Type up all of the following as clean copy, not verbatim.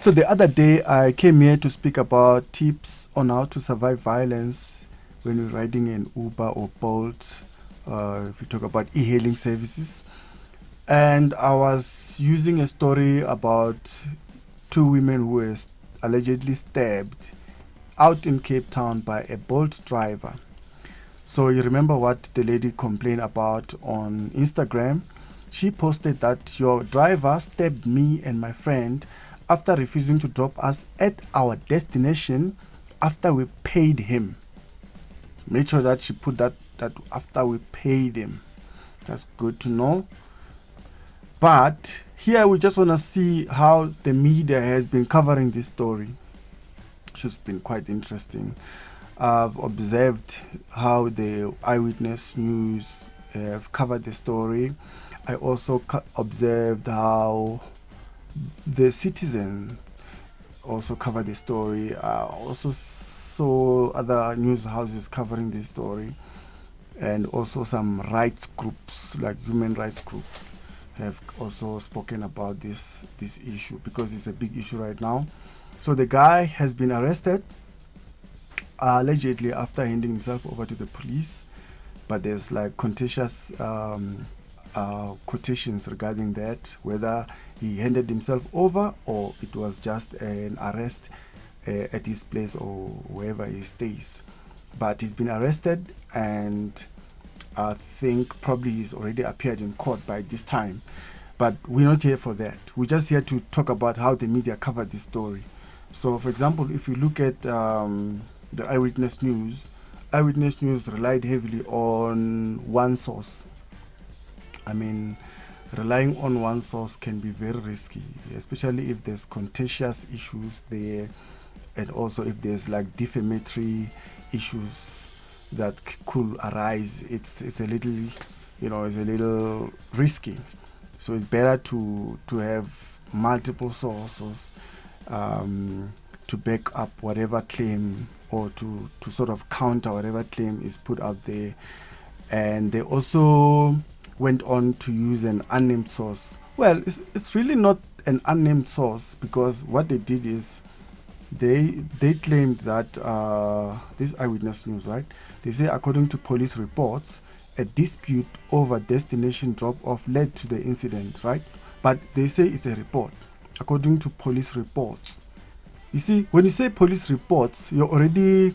So the other day, I came here to speak about tips on how to survive violence when you're riding an Uber or Bolt. If you talk about e-hailing services, and I was using a story about two women who were allegedly stabbed out in Cape Town by a Bolt driver. So you remember what the lady complained about on Instagram? She posted that your driver stabbed me and my friend after refusing to drop us at our destination after we paid him. Make sure that she put that after we paid him. That's good to know. But here we just want to see how the media has been covering this story, which has been quite interesting. I've observed how the eyewitness news have covered the story. I also observed how the Citizen also covered the story. I also saw other news houses covering this story, and also some rights groups, like human rights groups, have also spoken about this issue, because it's a big issue right now. So the guy has been arrested, allegedly after handing himself over to the police, but there's like contentious quotations regarding that, whether he handed himself over or it was just an arrest at his place or wherever he stays. But he's been arrested, and I think probably he's already appeared in court by this time. But we're not here for that. We're just here to talk about how the media covered this story. So, for example, if you look at the eyewitness news relied heavily on one source. I mean, relying on one source can be very risky, especially if there's contentious issues there, and also if there's like defamatory issues that could arise. It's a little risky. So it's better to have multiple sources to back up whatever claim, or to sort of counter whatever claim is put out there. And they also went on to use an unnamed source. Well, it's really not an unnamed source, because what they did is they claimed that this eyewitness news, right? They say, according to police reports, a dispute over destination drop-off led to the incident, right? But they say it's a report, according to police reports. You see, when you say police reports, you're already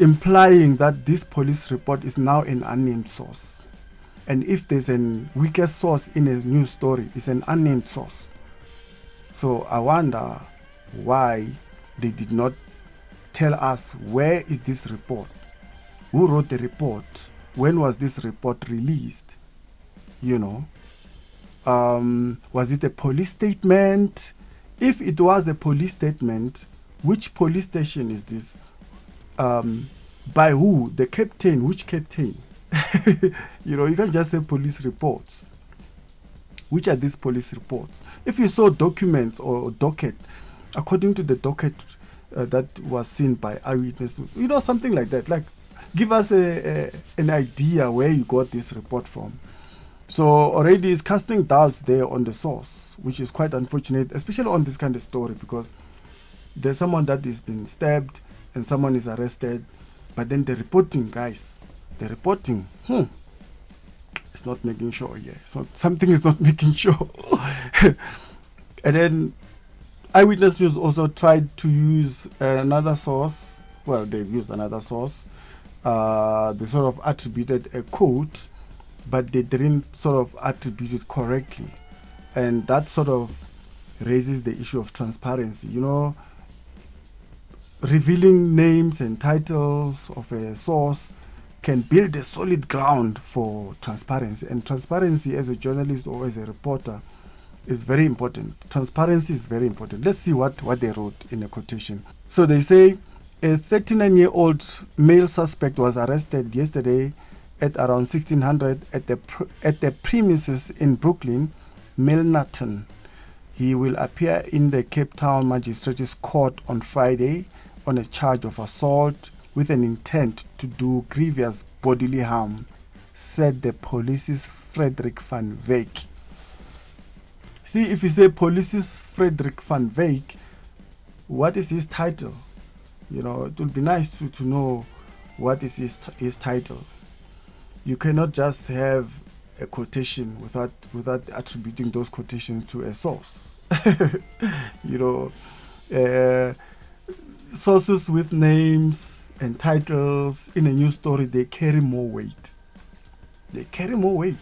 implying that this police report is now an unnamed source. And if there's a weaker source in a news story, it's an unnamed source. So I wonder why they did not tell us, where is this report? Who wrote the report? When was this report released? Was it a police statement? If it was a police statement, which police station is this? By who? The captain? Which captain? You can't just say police reports. Which are these police reports? If you saw documents or docket, according to the docket that was seen by eyewitnesses, something like that. Like, give us an idea where you got this report from. So already it's casting doubts there on the source, which is quite unfortunate, especially on this kind of story, because there's someone that is being stabbed and someone is arrested, but then the reporting, guys, it's not making sure. Something is not making sure. And then eyewitness news also tried to use another source. Well, they've used another source. They sort of attributed a quote, but they didn't sort of attribute it correctly. And that sort of raises the issue of transparency. Revealing names and titles of a source can build a solid ground for transparency. And transparency, as a journalist or as a reporter, is very important. Transparency is very important. Let's see what they wrote in a quotation. So they say, a 39-year-old male suspect was arrested yesterday at around 1600 at the premises in Brooklyn, Milnerton. He will appear in the Cape Town Magistrates Court on Friday on a charge of assault with an intent to do grievous bodily harm, said the police's Frederick van Wyk. See, if you say Police's Frederick van Wyk, what is his title? You know, it would be nice to know what is his title. You cannot just have a quotation without attributing those quotations to a source. You know, sources with names and titles in a news story, they carry more weight. They carry more weight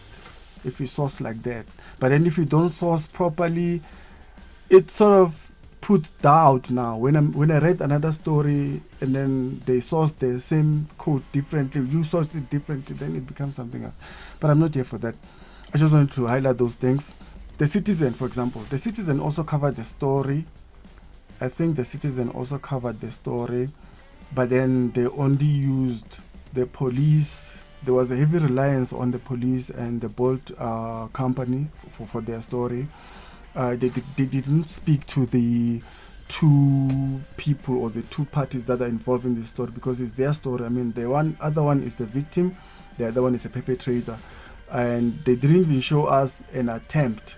if you source like that. But then if you don't source properly, it sort of puts doubt now. When I read another story and then they source the same quote differently, you source it differently, then it becomes something else. But I'm not here for that. I just wanted to highlight those things. The Citizen, for example. The Citizen also covered the story. I think the Citizen also covered the story, but then they only used the police. There was a heavy reliance on the police and the Bolt company for their story. They didn't speak to the two people or the two parties that are involved in this story because it's their story. I mean, the other one is the victim, the other one is a perpetrator. And they didn't even show us an attempt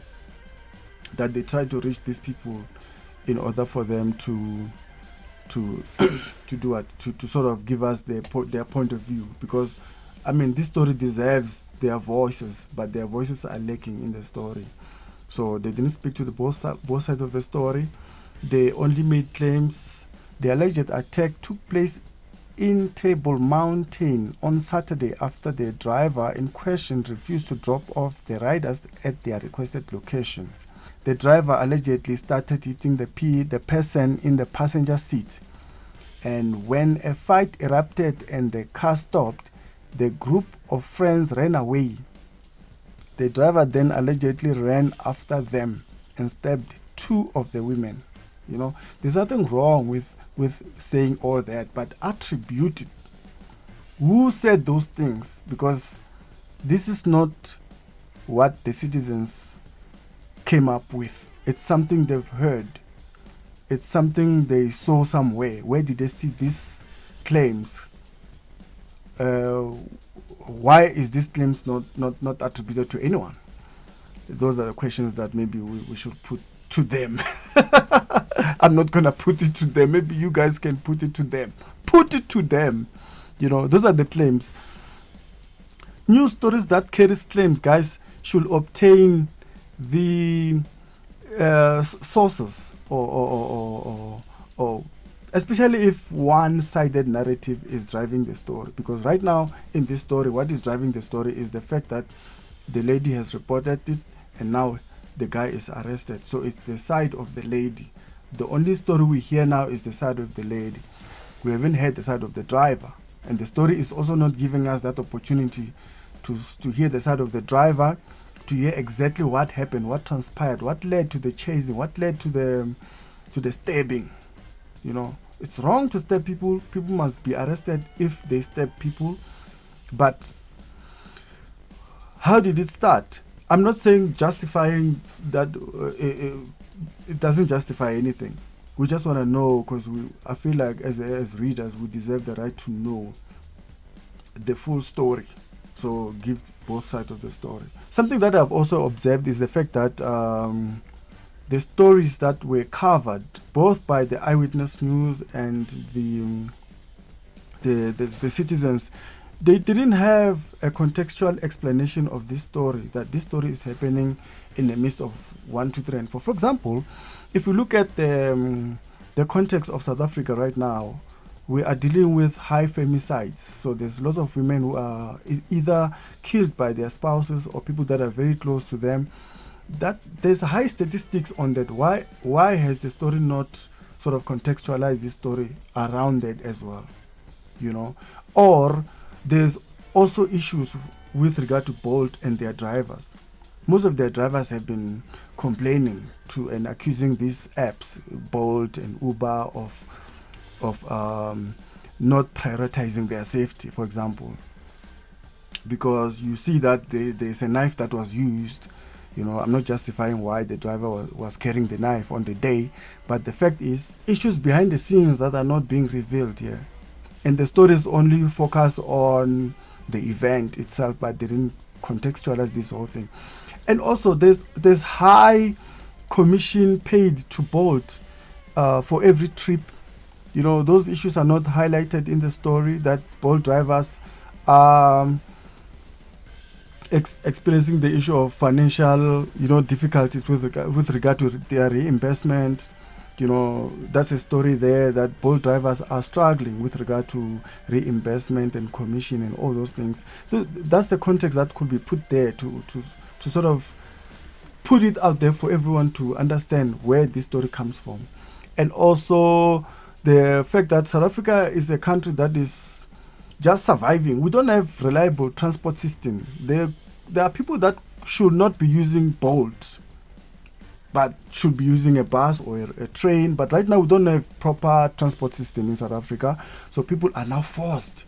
that they tried to reach these people in order for them to do it, to sort of give us their point of view. Because, I mean, this story deserves their voices, but their voices are lacking in the story. So they didn't speak to the both sides of the story. They only made claims. The alleged attack took place in Table Mountain on Saturday after the driver in question refused to drop off the riders at their requested location. The driver allegedly started hitting the person in the passenger seat. And when a fight erupted and the car stopped, the group of friends ran away. The driver then allegedly ran after them and stabbed two of the women. You know, there's nothing wrong with saying all that, but attribute it. Who said those things? Because this is not what the citizens came up with. It's something they've heard. It's something they saw somewhere. Where did they see these claims? Why is these claims not attributed to anyone? Those are the questions that maybe we should put to them. I'm not going to put it to them. Maybe you guys can put it to them. Put it to them. You know, those are the claims. News stories that carries claims, guys, should obtain the sources or especially if one-sided narrative is driving the story. Because right now in this story, what is driving the story is the fact that the lady has reported it and now the guy is arrested. So it's the side of the lady. The only story we hear now is the side of the lady. We haven't heard the side of the driver. And the story is also not giving us that opportunity to hear the side of the driver, to hear exactly what happened, what transpired, what led to the chasing, what led to the stabbing. You know, it's wrong to stab people. People must be arrested if they stab people. But how did it start? I'm not saying justifying that. It doesn't justify anything. We just want to know, because I feel like as readers, we deserve the right to know the full story. So give both sides of the story. Something that I've also observed is the fact that the stories that were covered both by the Eyewitness News and the citizens, they didn't have a contextual explanation of this story, that this story is happening in the midst of 1, 2, 3, and 4. For example, if you look at the context of South Africa right now, we are dealing with high femicides. So there's lots of women who are either killed by their spouses or people that are very close to them. That there's high statistics on that. Why has the story not sort of contextualized this story around that as well? You know, or there's also issues with regard to Bolt and their drivers. Most of their drivers have been complaining to and accusing these apps, Bolt and Uber, of not prioritizing their safety, for example. Because you see that there's a knife that was used. You know, I'm not justifying why the driver was carrying the knife on the day, but the fact is, issues behind the scenes that are not being revealed here. And the stories only focus on the event itself, but they didn't contextualize this whole thing. And also, there's high commission paid to Bolt for every trip. Those issues are not highlighted in the story, that Bolt drivers are experiencing the issue of financial, difficulties with regard to their reimbursement. That's a story there, that Bolt drivers are struggling with regard to reimbursement and commission and all those things. That's the context that could be put there to sort of put it out there for everyone to understand where this story comes from. And also the fact that South Africa is a country that is just surviving. We don't have reliable transport system. There are people that should not be using Bolt, but should be using a bus or a train. But right now we don't have proper transport system in South Africa. So people are now forced.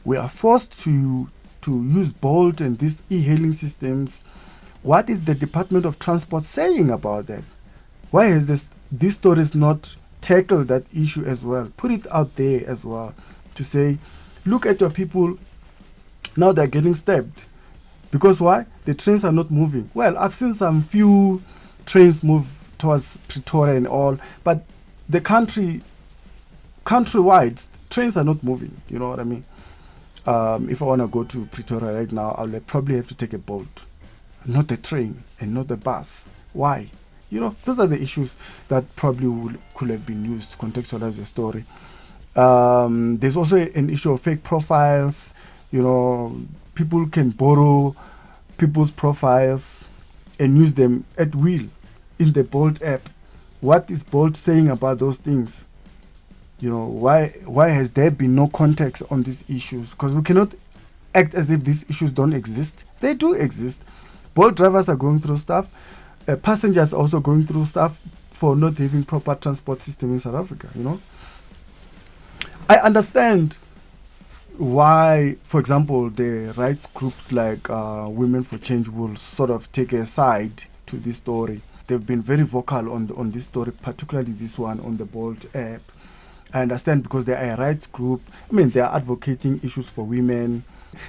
We are forced to use Bolt and these e-hailing systems. What is the Department of Transport saying about that? Why has these stories not tackled that issue as well? Put it out there as well to say, look at your people, now they're getting stabbed. Because why? The trains are not moving. Well, I've seen some few trains move towards Pretoria and all, but the countrywide, trains are not moving. You know what I mean? If I want to go to Pretoria right now, I'll probably have to take a boat, not a train and not a bus. Why? Those are the issues that probably could have been used to contextualize the story. There's also an issue of fake profiles. People can borrow people's profiles and use them at will in the Bolt app. What is Bolt saying about those things? Why has there been no context on these issues? Because we cannot act as if these issues don't exist. They do exist. Bolt drivers are going through stuff. Passengers are also going through stuff for not having proper transport system in South Africa. I understand why, for example, the rights groups like Women for Change will sort of take a side to this story. They've been very vocal on this story, particularly this one on the Bolt app. I understand, because they are a rights group. They are advocating issues for women.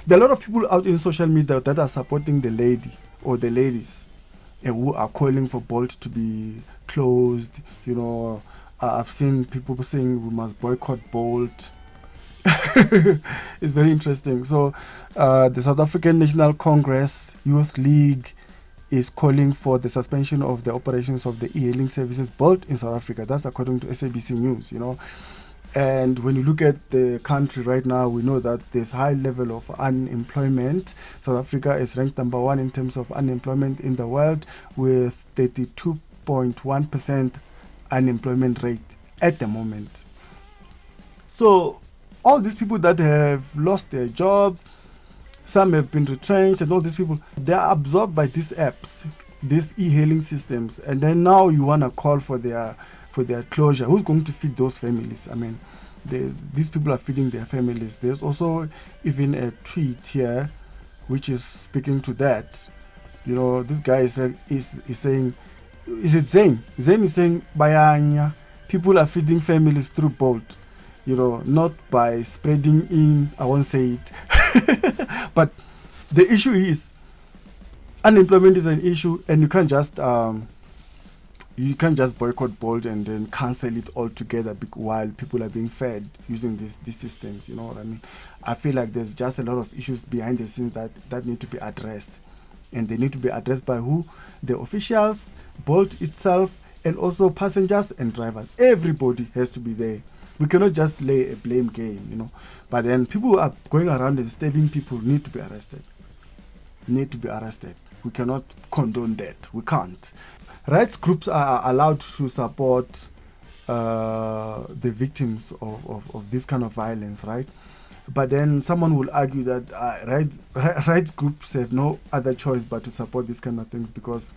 There are a lot of people out in social media that are supporting the lady or the ladies who are calling for Bolt to be closed. I've seen people saying we must boycott Bolt. It's very interesting. So the South African National Congress Youth League is calling for the suspension of the operations of the e-hailing services Bolt in South Africa. That's according to SABC News. And when you look at the country right now, we know that there's high level of unemployment. South Africa is ranked number 1 in terms of unemployment in the world, with 32.1% unemployment rate at the moment. So all these people that have lost their jobs, some have been retrenched, and all these people, they are absorbed by these apps, these e-hailing systems, and then now you want to call for their closure. Who's going to feed those families? These people are feeding their families. There's also even a tweet here which is speaking to that. This guy is saying, is it Zain? Zain is saying, Bayanya, people are feeding families through Bolt. Not by spreading in, I won't say it. But the issue is, unemployment is an issue, and you can't just boycott Bolt and then cancel it altogether while people are being fed using these systems. You know what I mean? I feel like there's just a lot of issues behind the scenes that need to be addressed, and they need to be addressed by who? The officials, Bolt itself, and also passengers and drivers. Everybody has to be there. We cannot just lay a blame game, But then people who are going around and stabbing people need to be arrested. We cannot condone that. We can't. Rights groups are allowed to support the victims of this kind of violence, right? But then someone will argue that rights groups have no other choice but to support these kind of things, because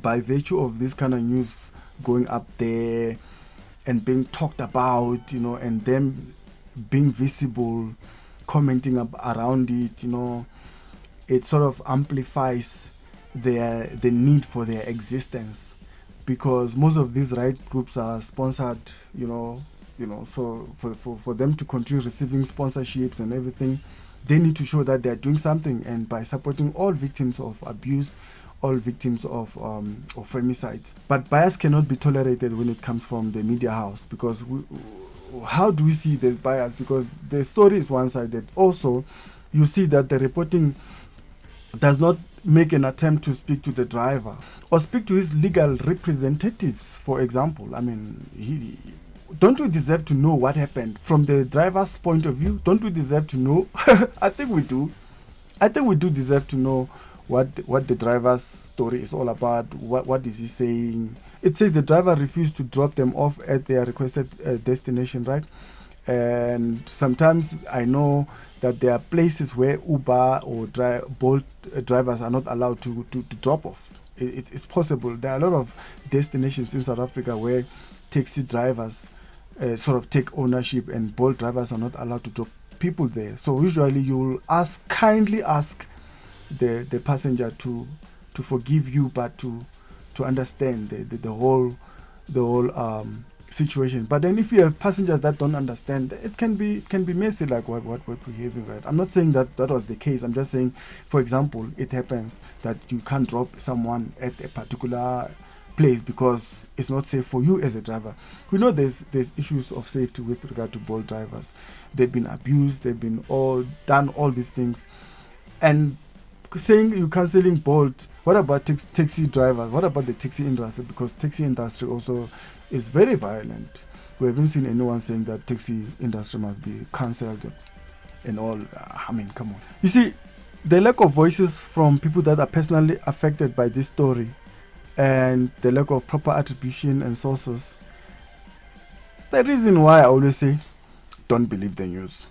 by virtue of this kind of news going up there and being talked about, and them being visible, commenting around it, it sort of amplifies the need for their existence, because most of these rights groups are sponsored, so for them to continue receiving sponsorships and everything, they need to show that they're doing something. And by supporting all victims of abuse all victims of femicides. But bias cannot be tolerated when it comes from the media house, because how do we see this bias? Because the story is one-sided. Also, you see that the reporting does not make an attempt to speak to the driver or speak to his legal representatives, for example. I mean, don't we deserve to know what happened from the driver's point of view? Don't we deserve to know? I think we do. I think we do deserve to know what the driver's story is all about. What is he saying? It says the driver refused to drop them off at their requested destination, right? And sometimes I know that there are places where Uber or Bolt drivers are not allowed to drop off. It's possible. There are a lot of destinations in South Africa where taxi drivers sort of take ownership, and Bolt drivers are not allowed to drop people there. So usually you'll kindly ask the passenger to forgive you, but to understand the whole situation. But then if you have passengers that don't understand, it can be messy, like what we're having, right? I'm not saying that was the case. I'm just saying, for example, it happens that you can't drop someone at a particular place because it's not safe for you as a driver. We know there's issues of safety with regard to Bolt drivers. They've been abused, they've been done all these things. And saying you're cancelling Bolt, what about taxi drivers? What about the taxi industry? Because taxi industry also is very violent. We haven't seen anyone saying that taxi industry must be cancelled and all. I mean, come on. You see, the lack of voices from people that are personally affected by this story, and the lack of proper attribution and sources, it's the reason why I always say, don't believe the news.